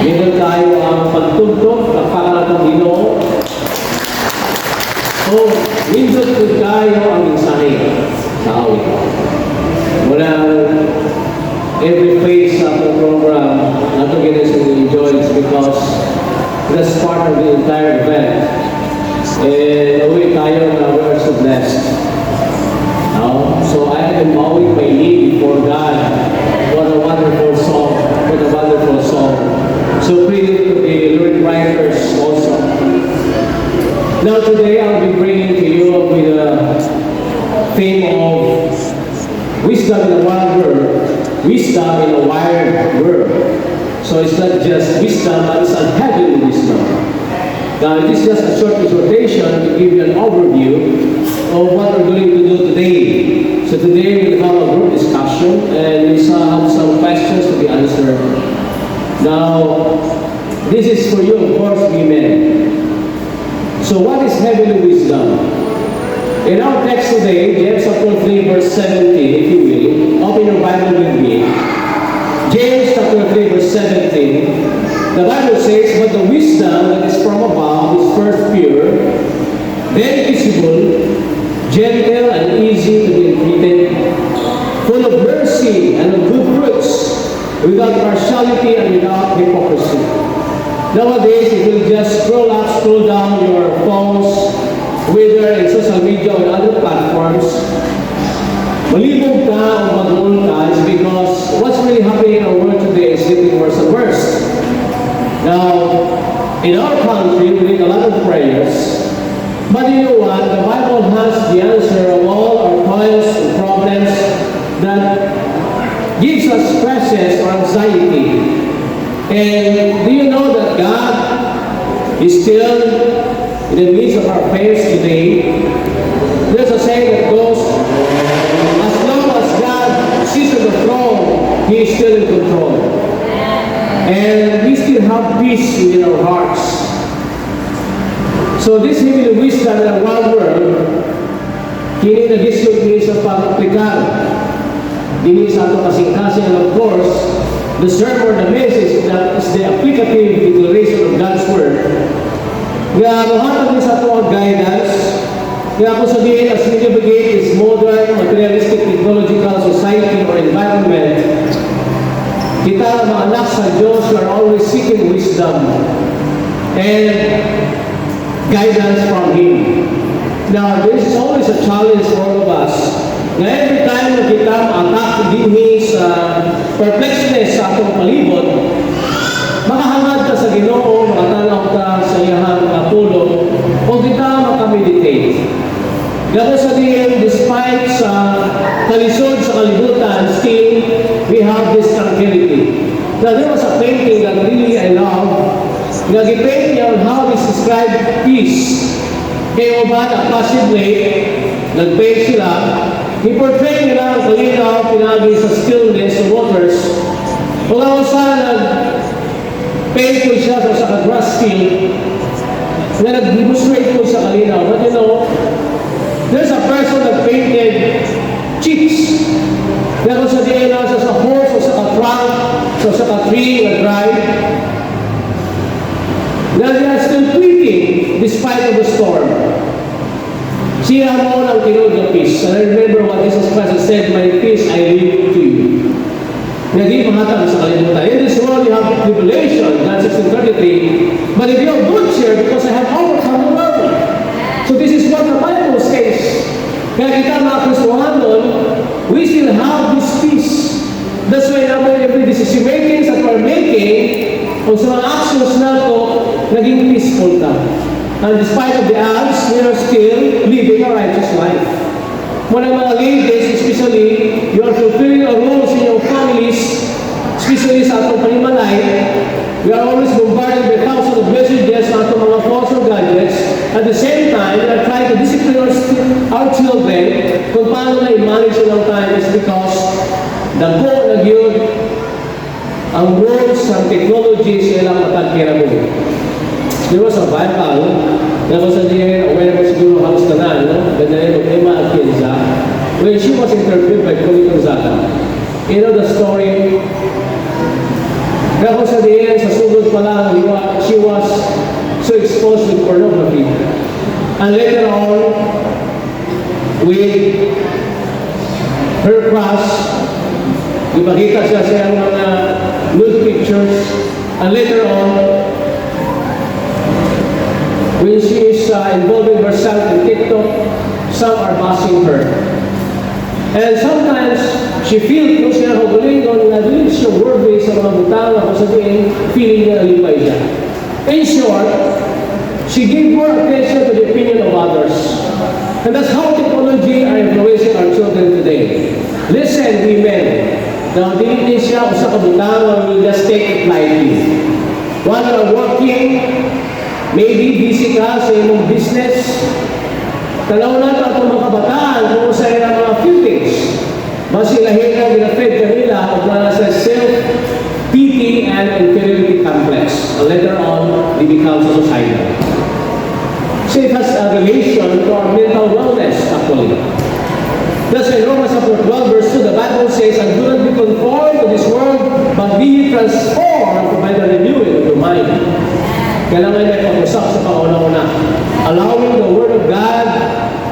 Meron tayo ang pagtugtog ng pangalatang Ginoo. O, minsan po tayo ang mensahe sa awit. Mula every phase of the program, not together so we enjoy it because that's part of the entire event. And uwi tayo na we are so blessed. So I have been bowing my knee before God. What a wonderful song. What a wonderful song. So praise to the lyric writers also. Now today I'll be bringing to you with a theme of wisdom in a wild world. Wisdom in a wild world. So it's not just wisdom, but it's unheavenly wisdom. Now it is just a short exhortation to give you an overview of what we're going to do today. So today we'll have a group discussion and we have some questions to be answered. Now, this is for you, of course, women. So what is heavenly wisdom? In our text today, James chapter 3, verse 17, if you will, open your Bible with me. James chapter 3, verse 17, the Bible says, "But the wisdom that is from above is first pure, then visible, gentle and easy to be entreated, full of mercy and of good fruits, without partiality and without hypocrisy." Nowadays, if you just scroll up, scroll down your phones, whether in social media or other platforms, malibog ka o mag-uul ka is because what's really happening in our world today is getting worse and worse. Now, in our country, we need a lot of prayers. But you know what? The Bible has the answer of all our toils and problems that gives us stresses or anxiety. And do you know that God is still in the midst of our affairs today? There's a saying that goes, as long as God sits on the throne, He is still in control. And we still have peace within our hearts. So this heavenly wisdom in our wild world, kini nag-isip ni sa pag-aplikar. Dini sa ato kasing-kasing, and of course, the sermon, the message that is the applicative declaration of God's Word. Kaya mahatag ni sa ato ang guidance. Kaya ako sabihin, as we navigate this modern, materialistic, technological society or environment, kita ang mga anak sa Diyos who are always seeking wisdom and guidance from Him. Now, this is always a challenge for all of us. Na every time na kita ma-attack dinhi sa perplexedness sa atong palibot, makahangad ka sa Ginoo, makatanaw ka sa iyahang kapulong, o kita makameditate. Gano sa diyan, despite sa kalisod sa kalibutan, still, we have this tranquility. Now, there was a painting that really I love. Nag-paint niya on how he described peace. Kaya ba na possibly, nag-paint sila, i-portray nila ang kalinaw, pinagi sa stillness of waters. Kung ako saan nag-paint ko siya sa grass field, na nag-demonstrate ko sa kalinaw. But you know, there's a person that painted chicks. Pero sa diyan na sa horse o sa ka-trunk, so sa ka-tree, nag-drive, that they are still tweeting despite of the storm. Siya mo ang tinuod ng peace. And I remember what Jesus Christ said, "My peace I leave to you." Hindi mahatag sa kalimutan. In this world you have tribulation, John 16:33. But if you have good cheer, because I have overcome the world. So this is what the Bible says. Kaya kita mga Kristohanon, we still have this peace. That's why every decision makings that we're making, o sa mga actions na ito, naging peaceful ka. And despite of the odds, we are still living a righteous life. When ang mga ladies, especially, you are fulfilling our roles in your families, especially sa atong panimalay, we are always bombarded by thousands of messages sa atong mga phones or gadgets. At the same time, we are trying to discipline our children kung paano na i-manage ng time is because dagko na yun ang rules ng technology silang matagkira mo. There was a Bible na kung sa diyan, aware mo siguro halos tanan, no? Ganda yun, Emma Atienza, when she was interviewed by Colin Gonzaga. You know the story? Kaya kung sa diyan, sa sugod pa pornography. And later on, with her crush, ipakita siya sa mga nude pictures. And later on, when she is involving herself in TikTok, some are bashing her. And sometimes, she feels kung siya huguling na doon siya worthy sa mga butang na kung sabihin, feeling niya nalipay siya. In short, she gave more attention to the opinion of others. And that's how technology are influencing our children today. Listen, women. Now, hindi siya usa ka butang na will just take it lightly. While you're working, maybe busy ka sa imong business, tanaw na ito ang mga kabataan kung sa ilang mga feelings. Mas ilahin na ginafed kanila kung na sa self-pity and inferiority complex. And later on, they become suicidal. So it has a relation to our mental wellness, actually. That's in Romans chapter 12, verse 2, the Bible says, and do not be conformed to this world, but be transformed by the renewing of your mind. Kailangan na pag-usap sa panguna-una. Allowing the Word of God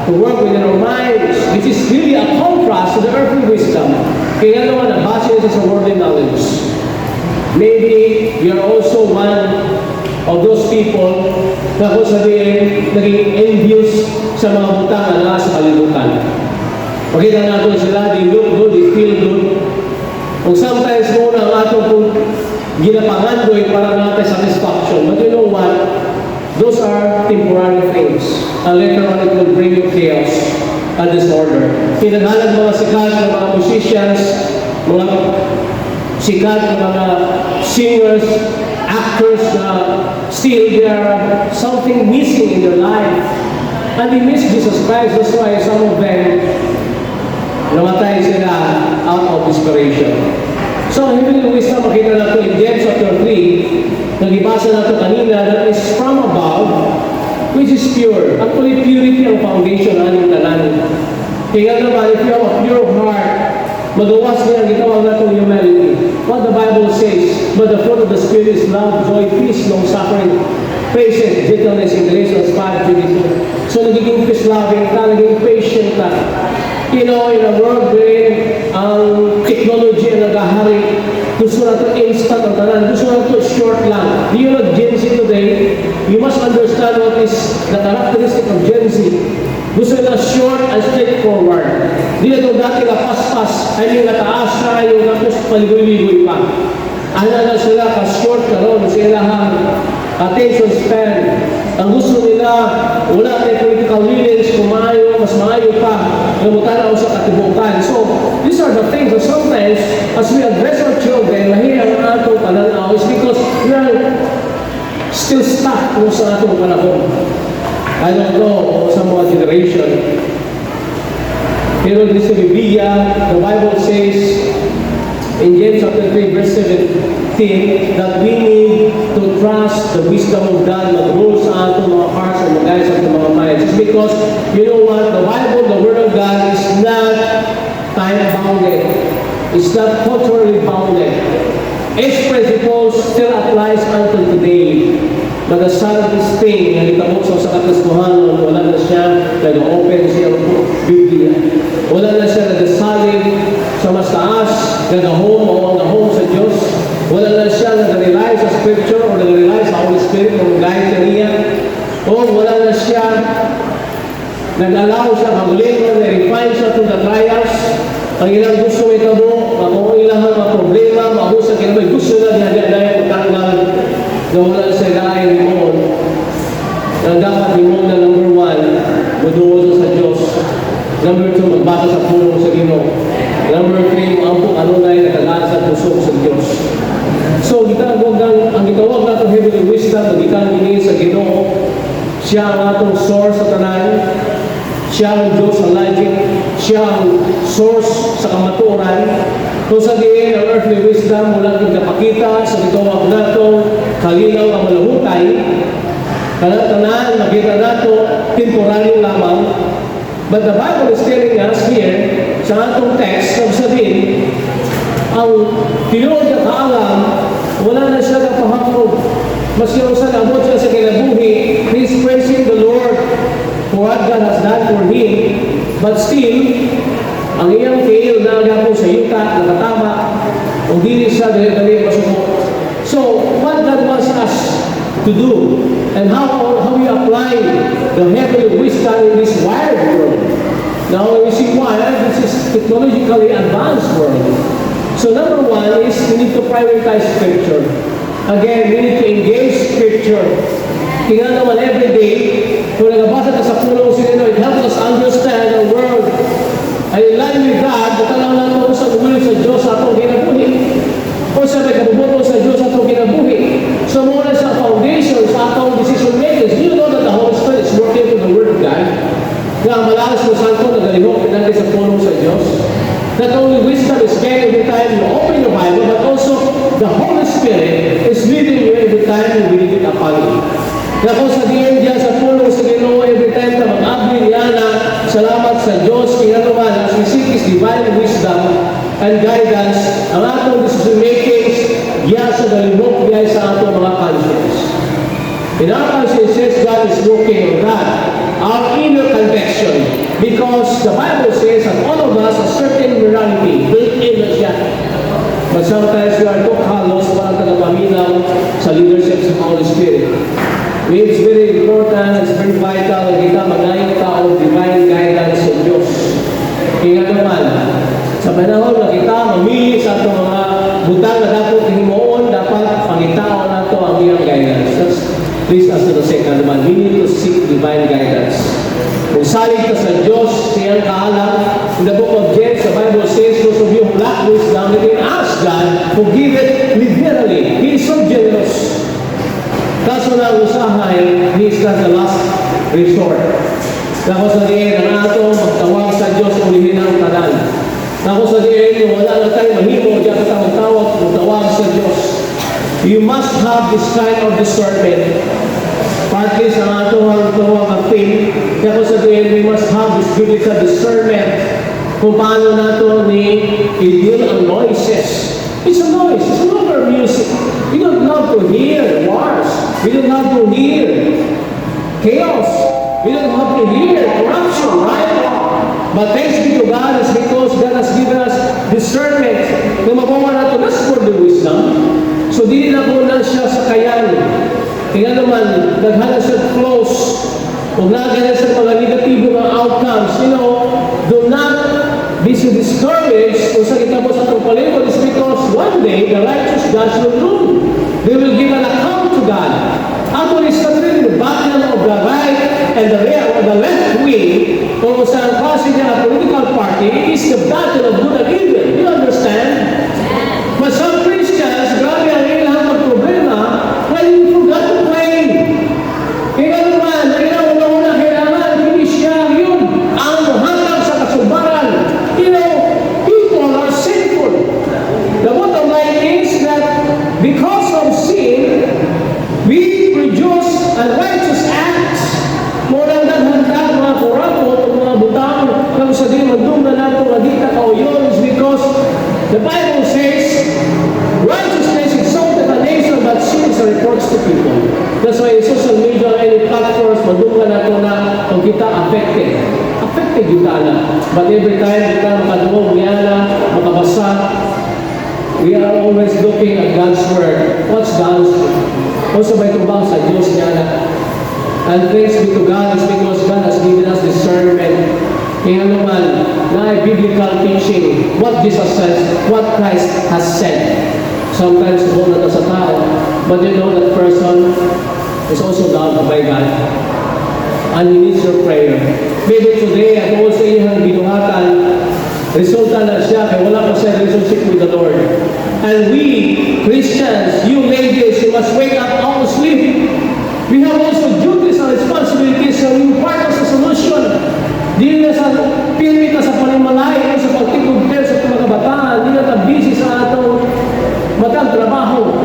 to work within our minds. This is really a contrast to the earthly wisdom. Kaya naman, nabasa nito sa worldly knowledge. Maybe you're also one of those people na kung sabihin, naging envious sa mga butang na sa kalibutan. Pakita natin sila, they look good, they feel good. Kung sometimes muna ang atong kung ginapangandoy para natin satisfaction. But you know what? Those are temporary things. And later on, it will bring you chaos and disorder. Pinaghalag mga sikat ng mga musicians, mga sikat ng mga singers, actors na still there something missing in their life. And they miss Jesus Christ. That's why some of them namatay sila out of desperation. So, heavenly wisdom, makita natin in James chapter 3, nagibasa natin kanina, that is from above, which is pure. Actually, purity ang foundation ng ating tanan. Kaya naman, if you have a pure heart, magawas niya ang gitawag natin humility. What the Bible says, but the fruit of the Spirit is love, joy, peace, long-suffering, patience, gentleness, in Galatians 5:22. So, nagiging peace-loving ka, naging patient ka. You know, in a world wherein ang technology ang nagahari, gusto na ito instant ang tanan, gusto na ito short lang. Do you know Gen Z today? You must understand what is the characteristic of Gen Z. Gusto na short and straightforward. Di na ito dati na paspas, ay yung nataas na, yung tapos paligoy-ligoy pa. Ano na sila, ka-short ka ron, sila attention span. Ang gusto nila, wala tayong political willingness, kumayo, mas maayo pa, namutanaw sa katibukan. So, these are the things that sometimes, as we address our children, mahirap ang atong pananaw is because we are still stuck kung sa atong panahon. I don't know sa mga generation. Pero dito sa Biblia, the Bible says, in James chapter 3, verse 17, that we need to trust the wisdom of God that rules sa ating mga hearts and guides sa ating mga minds. It's because, you know what, the Bible, the Word of God is not time-bounded. It's not culturally bounded. Its principles still applies until today. But the saddest thing na itabok sa kataskuhan, wala na siya nag-open siya Biblia. Wala na siya nag-salig sa mas taas, nag-home o nag-home sa Diyos. Wala na siya nag-rely sa Scripture o nag-rely sa Holy Spirit o guide niya. O wala na siya nag-allow siya kaguling o na-refine siya to the trials. Ang ilang gusto may tabo, kung ilang mga problema, mahusa kinabay, gusto na diya-diya matanggal na wala sa ilahin mo. Na dapat mo na number 1, maduwa sa Diyos. Number 2, magbasa sa pulong sa Ginoo. Number 3, maampok ano na yung nakalaan sa pusok sa Diyos. So, ang gitawag natin heavenly wisdom, nagikan din sa Ginoo. Siya ang atong source sa tanan. Siya ang Diyos sa logic. Siya ang source sa kamaturan. Kung sabihin ang earthly wisdom, mula kong napakita sa gitawag nato, kalinaw ang malahutay, tanan, makita nato, temporary lamang. But the Bible is telling us here, sa atong text, sabihin, ang tinuod na kaalam, wala na siya napahapog. Mas yung sa labot siya sa kinabuhi, His But still, ang iyang fail na gapon sa yuta, nakatama, o dili siya dali masuko. So, what God wants us to do, and how we apply the heavenly wisdom in this wired world. Now, when we see wired, this is technologically advanced world. So, number one is we need to prioritize Scripture. Again, we need to engage Scripture. Tingnan naman every day, kung nagabasa ka sa pulong sinino, it helps us understand the world. Ay, in line with that, matalaw na ito sa umulit sa Diyos sa atong kinabuhi. O sa may kabubuto sa Diyos sa atong kinabuhi. So, muna sa foundation sa atong decision makers. You know that the Holy Spirit is working with the Word of God. Nga malalas mo santo na galihok pinagay sa pulong sa Diyos. Not only wisdom is gained every time you open your Bible, but also the Holy Spirit is leading you every time you read it upon it. Kaya kung sa diyan diyan sa pulong sa Ginoo, every time na mag-abli niya na salamat sa Diyos, kinatuman, as we seek His divine wisdom and guidance, ang atong decision makings, yan sa galibok niya sa atong mga conscience. In our consciences, God is working on that. Our inner conviction. Because the Bible says that all of us a certain morality built in na siya. But sometimes we are too callous para tagapaminaw sa leadership sa Holy Spirit. It's very important, it's very vital na kita magayang tao divine guidance sa Diyos. Kaya naman, sa panahon na kita mamili sa itong mga butang na dapat himoon, dapat pangitao na ito ang iyang guidance. That's please as to the second naman, we need to seek divine guidance. Kung salig ka sa Diyos, siyang kaalam, in the book of James, the Bible says, those of you who lack wisdom, let him ask God, who give it liberally. He is so generous. Kaso na usahay, He is not the last resort. Kako sa diyan, ang ato magtawag sa Diyos, ulihin ang tanan. Kako sa diyan, wala na tayo mahimo, diyan ka magtawag sa Diyos. You must have this kind of discernment. Partly sa ato ang tawag ang faith, kaya ko sabihin, we must have this biblical discernment kung paano nato ni i-deal ang noises. It's a noise, it's no longer music. We don't love to hear wars. We don't love to hear chaos. We don't love to hear corruption, right? But thanks be to God, it's because God has given us discernment. Kung mabawa nato, that's for the wisdom. So, di na po lang siya sa kayan. Kaya naman, naghala siya close. Kung naghala siya mga negatibo ng outcomes, do not be so discouraged kung sa kita mo sa itong palibot is because one day, the righteous judge will rule. They will give an account to God. Actually, it's not really the battle of the right and the left wing kung saan kasi niya political party, it is the battle of good and evil. You understand? But some Christians, grabe ang ilang problema, well, you forgot to pray. Kaya naman, ang ilang una-una kailangan, hindi siya yun ang muhatag sa kasubaran. People are sinful. The bottom line is that because of sin, we produce unrighteous acts. More than that, handa, mga korapot, mga butang, kung sa di magdum na nato, magita kauyon, is because the Bible says, righteousness exalted a nation, but sin is a reproach to people. That's why in social media, any platforms, magdum na nato na kung kita affected. Affected kita na. But every time kita makadungog niya na, makabasa, we are always looking at God's Word. What's God's Word? Also by tubang sa Diyos niya na. And thanks be to God is because God has given us discernment. Kaya naman, na biblical teaching, what Jesus says, what Christ has said. Sometimes wala na sa tao, but you know that person is also loved by God. And he needs your prayer. Maybe today, at all sa iyang binuhatan, resulta na siya, kaya wala pa siya relationship with the Lord. And we, Christians, you ladies, you must wake up out of sleep. We have also duties and responsibilities so you part of the solution. Di na sa pirmi ka sa panimalay, sa pagtikugter sa mga kabataan, di na ka busy sa atong matang trabaho.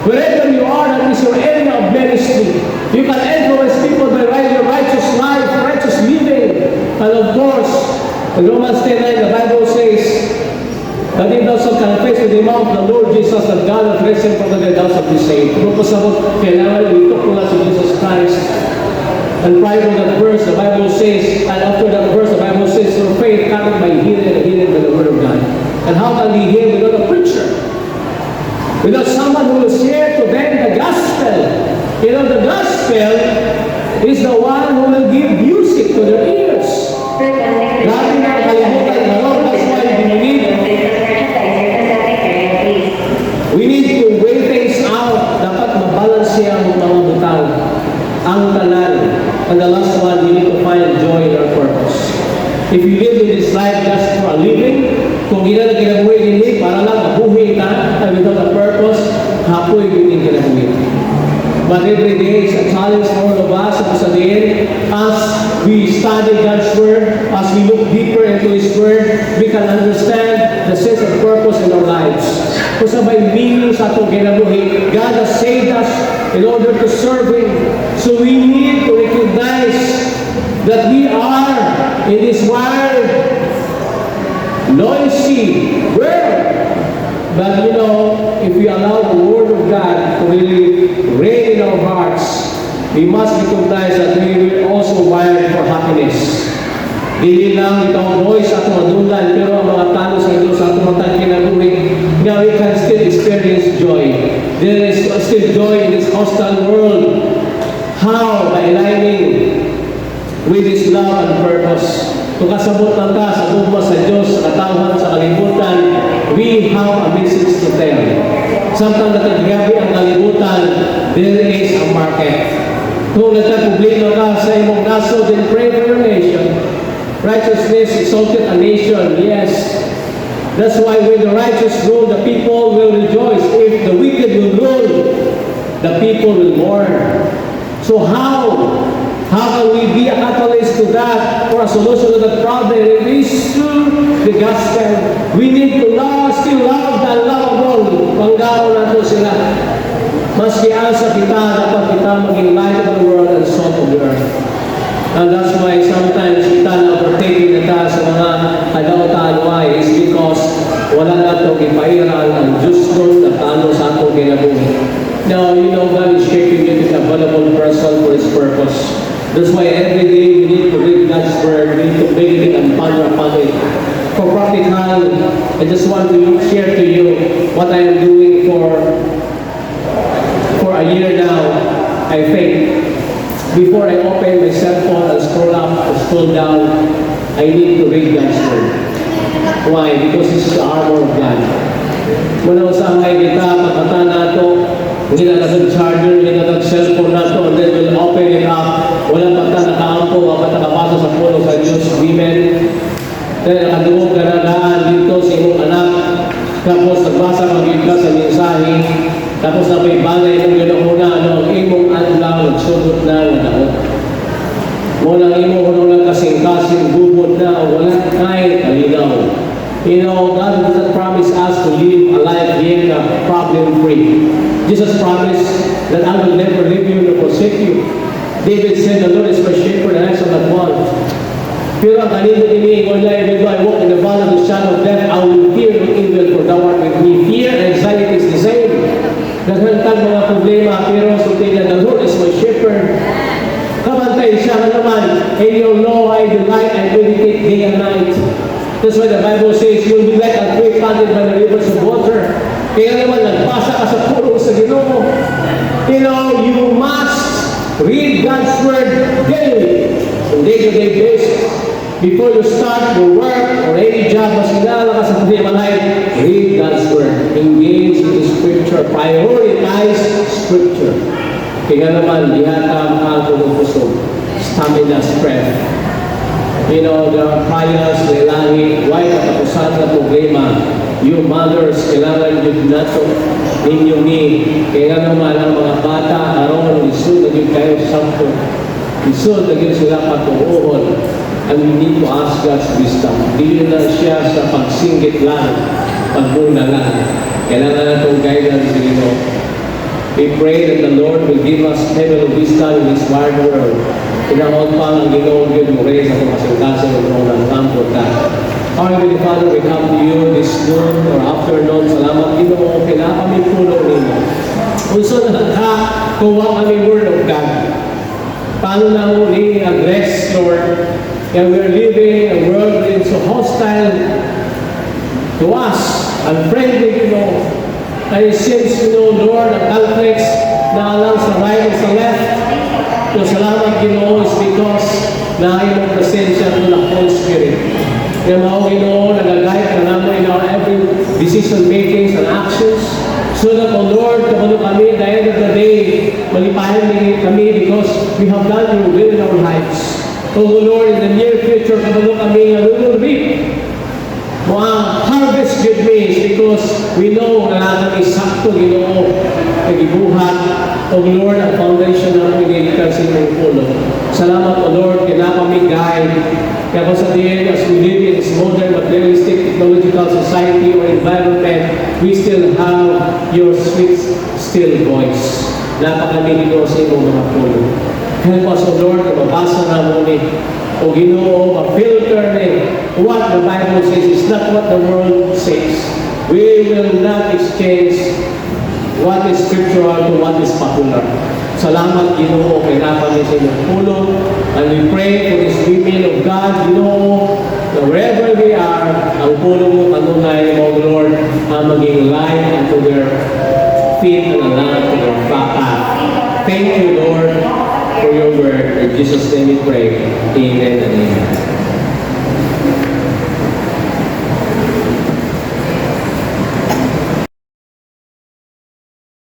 Wherever you are, that is your area of ministry. You can influence people by your righteous life, righteous living. And of course, in Romans 10:9, the Bible says, that if thou shalt confess with the mouth the Lord Jesus, that God hath raised him from the dead, thou shalt be saved. Kung pasabot, kailangan itok mo lang si Jesus Christ. And prior to that verse, the Bible says, and after that verse, the Bible says, faith coming by hearing and hearing by the Word of God. And how can they hear without a preacher? Without someone who will share to them the gospel. You know, the gospel is the one who will give music to their ears. Grabe na kalimutan na Lord. That's why we need to weigh things out. Dapat mabalance siya ang mga butang. Ang talan. And the last one, we need to find joy in our purpose. If you live in this life just for a living, kung ginagabuhin hindi, para lang mabuhay ka, and without a purpose, hapoy hindi kinabuhin. But every day, it's a challenge for all of us. Sa din, as we study God's Word, as we look deeper into His Word, we can understand the sense of purpose in our lives. Kung sa may meaning sa itong kinabuhi, God has saved us in order to serve Him. So we need to recognize that we are in this wild, noisy world. But you know, if we allow the Word of God to really reign in our hearts, we must recognize that we will also wired for happiness. Dili lang itong voice at madulan, pero ang mga talo sa Diyos at mga kinabuhi, now we can still experience joy. There is still joy in this hostile world. How? By aligning with His love and purpose. Kung kasabot lang ka sa tugma sa Diyos, sa katawan, sa kalibutan, we have a message to tell. Samtang natagyabi ang kalibutan, there is a market. Kung nagkapubliko ka sa imong naso, then pray for your nation. Righteousness exalted a nation, yes. That's why when the righteous rule, the people will rejoice. If the wicked will rule, the people will mourn. So how can we be a catalyst to that, or a solution to that problem? It is through the gospel. We need to still love the unlovable. Panggao nato sila. Maski asa kita, dapat kita maging light of the world and salt of the earth. And that's why sometimes kita na overtaking na sa mga kadaw-taluay is because wala na itong ipairal ang Diyos ko na talo sa atong kinabuhi. Now, you know, God is shaping you to be a valuable person for His purpose. That's why every day we need to read God's Word, we need to meditate and ponder upon it. For practical, I just want to share to you what I am doing for a year now, I think. Before I open my cell phone and scroll up or scroll down, I need to read God's Word. Why? Because this is the armor of God. Muna usangay kita, pagkata na ito, hindi na nag-charger, hindi na nag-cellphone na ito, and then we'll open it up. Walang pagka nakaampo, walang nakapasa sa puno sa Diyos, women. Then nakaduog ka na daan dito sa iyong anak. Tapos nagbasa ka sa mensahe. Tapos na may bagay ng gano'una, ang imong adlaw, nagsudot na, nadaot. Muna imong lang kasing-kasing, bubod na, o walang kahit kalinaw. You know, God does not promise us to live a life here problem-free. Jesus promised that I will never leave you nor forsake you. David said, the Lord is my shepherd and I shall not want. Pero ang kanino ini, when I walk in the valley of the shadow of death, I will fear no evil, for thou art with me. Fear and anxiety is the same. Naghantan mga problema, pero suti na, the Lord is my shepherd. Kabantay siya na naman, in your law I delight and meditate day and night. That's why the Bible says, you'll be like a tree planted by the rivers of water. Kaya naman, nagpasa ka sa puno sa Ginoo. You know, you must read God's Word daily, on day-to-day basis. Before you start your work or any job, mas kinala ka sa paghimalay, read God's Word. Engage in the Scripture. Prioritize Scripture. Kaya naman, dihatam ka kung puso. Stamina, strength. You know, there are trials, lahi, why katapusan na problema. You mothers, kailangan yun na ito ninyo ni. Kaya naman ang mga bata, aron, isod na yun kayo sa sampo. Isod na yun sila patuuhon. And we need to ask God's wisdom. Dili na siya sa pagsinggit lang, pagmuna lang. Kailangan na itong guidance dito. We pray that the Lord will give us heavenly wisdom in this wide world. Pinahon pa ang Ginoong Diyos mo rin sa kumasingkasan ng mga nangkot ka. Our Heavenly Father, we come to you this noon or afternoon. Salamat Ginoo, kami puno ninyo. Unso na kuha kami word of God. Paano na uli address, Lord? And we're living in a world that is so hostile to us, unfriendly, and it seems, Lord, the conflicts na alam sa right and sa left. Salamat, is because na iyong presensya ng Holy Spirit. Kaya nag-guide ka naman in our every decision makings and actions. So that, Lord, kapag kami, at the end of the day, malipayan kami because we have done your will in our lives. Lord, in the near future, kapag kami, we will reap harvest good means because we know na kami sakto, nagibuhat. Lord, ang foundation na pinilikan sa inyong pulo. Salamat, Lord, kaya kami guide. Kaya kung sa diyan, as we live in this modern, materialistic, technological society or environment, we still have your sweet, still voice. Napakami dito sa inyong mga pulo. Help us, Lord, na mabasa na mo ni o ma-filter ni what the Bible says is not what the world says. We will not exchange what is scriptural to what is popular. Salamat, kay napami sa inyong pulo. And we pray for these women of God, that wherever they are, ang pulo mo kanunay, O Lord, maging light unto their feet and a lamp to their path. Thank you, Lord, for your word. In Jesus' name we pray. Amen and amen.